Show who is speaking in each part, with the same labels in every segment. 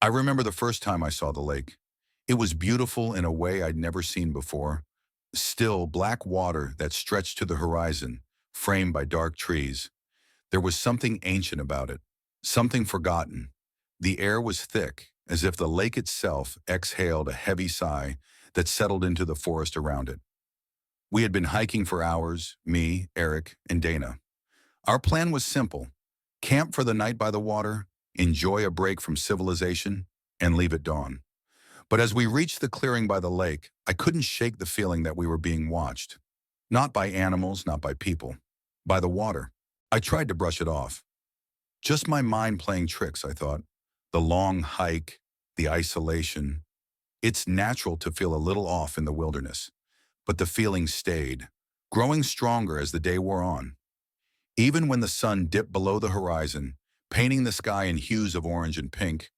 Speaker 1: I remember the first time I saw the lake. It was beautiful in a way I'd never seen before. Still, black water that stretched to the horizon, framed by dark trees. There was something ancient about it, something forgotten. The air was thick, as if the lake itself exhaled a heavy sigh that settled into the forest around it. We had been hiking for hours, me, Erik, and Dana. Our plan was simple: camp for the night by the water, enjoy a break from civilization, and leave at dawn. But as we reached the clearing by the lake, I couldn't shake the feeling that we were being watched. Not by animals, not by people. By the water. I tried to brush it off. Just my mind playing tricks, I thought. The long hike, the isolation. It's natural to feel a little off in the wilderness. But the feeling stayed, growing stronger as the day wore on. Even when the sun dipped below the horizon, painting the sky in hues of orange and pink,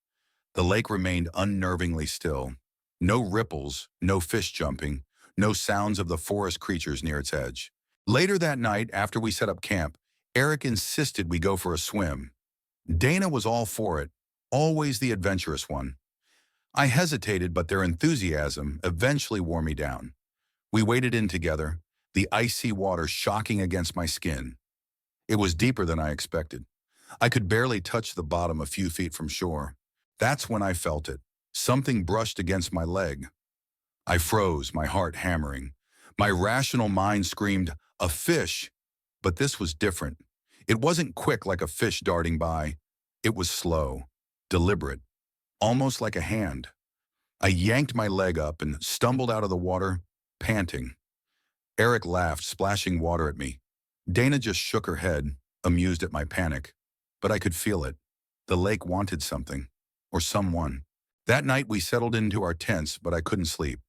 Speaker 1: the lake remained unnervingly still. No ripples, no fish jumping, no sounds of the forest creatures near its edge. Later that night, after we set up camp, Erik insisted we go for a swim. Dana was all for it, always the adventurous one. I hesitated, but their enthusiasm eventually wore me down. We waded in together, the icy water shocking against my skin. It was deeper than I expected. I could barely touch the bottom a few feet from shore. That's when I felt it. Something brushed against my leg. I froze, my heart hammering. My rational mind screamed, "A fish!" But this was different. It wasn't quick like a fish darting by. It was slow, deliberate, almost like a hand. I yanked my leg up and stumbled out of the water, panting. Erik laughed, splashing water at me. Dana just shook her head, amused at my panic. But I could feel it. The lake wanted something, or someone. That night we settled into our tents, but I couldn't sleep.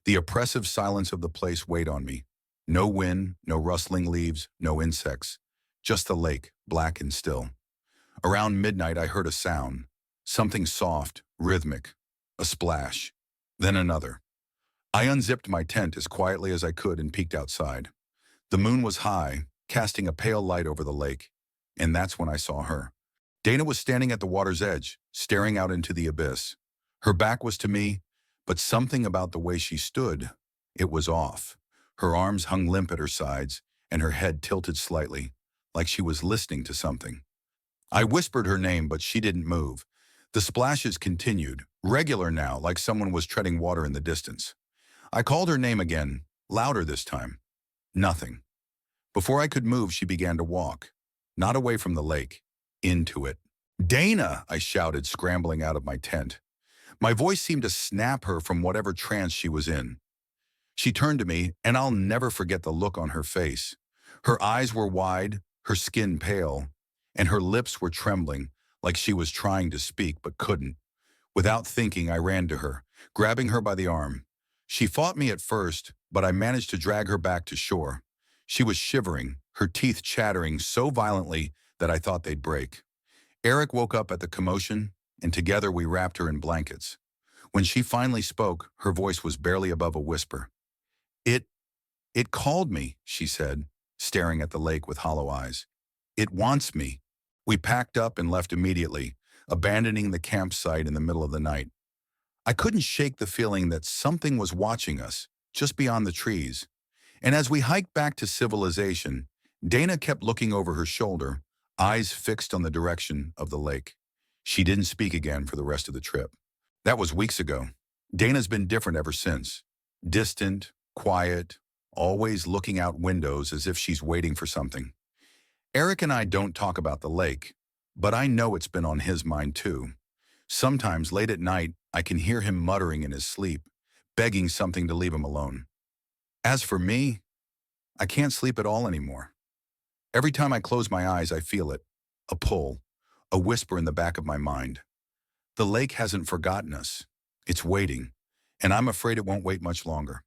Speaker 1: The oppressive silence of the place weighed on me. No wind, no rustling leaves, no insects. Just the lake, black and still. Around midnight I heard a sound. Something soft, rhythmic. A splash. Then another. I unzipped my tent as quietly as I could and peeked outside. The moon was high, casting a pale light over the lake. And that's when I saw her. Dana was standing at the water's edge, staring out into the abyss. Her back was to me, but something about the way she stood, it was off. Her arms hung limp at her sides, and her head tilted slightly, like she was listening to something. I whispered her name, but she didn't move. The splashes continued, regular now, like someone was treading water in the distance. I called her name again, louder this time. Nothing. Before I could move, she began to walk. Not away from the lake, into it. "Dana!" I shouted, scrambling out of my tent. My voice seemed to snap her from whatever trance she was in. She turned to me, and I'll never forget the look on her face. Her eyes were wide, her skin pale, and her lips were trembling, like she was trying to speak but couldn't. Without thinking, I ran to her, grabbing her by the arm. She fought me at first, but I managed to drag her back to shore. She was shivering, her teeth chattering so violently that I thought they'd break. Erik woke up at the commotion, and together we wrapped her in blankets. When she finally spoke, her voice was barely above a whisper. It called me," she said, staring at the lake with hollow eyes. "It wants me." We packed up and left immediately, abandoning the campsite in the middle of the night. I couldn't shake the feeling that something was watching us, just beyond the trees. And as we hiked back to civilization, Dana kept looking over her shoulder, eyes fixed on the direction of the lake. She didn't speak again for the rest of the trip. That was weeks ago. Dana's been different ever since. Distant, quiet, always looking out windows as if she's waiting for something. Erik and I don't talk about the lake, but I know it's been on his mind too. Sometimes late at night, I can hear him muttering in his sleep, begging something to leave him alone. As for me, I can't sleep at all anymore. Every time I close my eyes, I feel it. A pull, a whisper in the back of my mind. The lake hasn't forgotten us. It's waiting, and I'm afraid it won't wait much longer.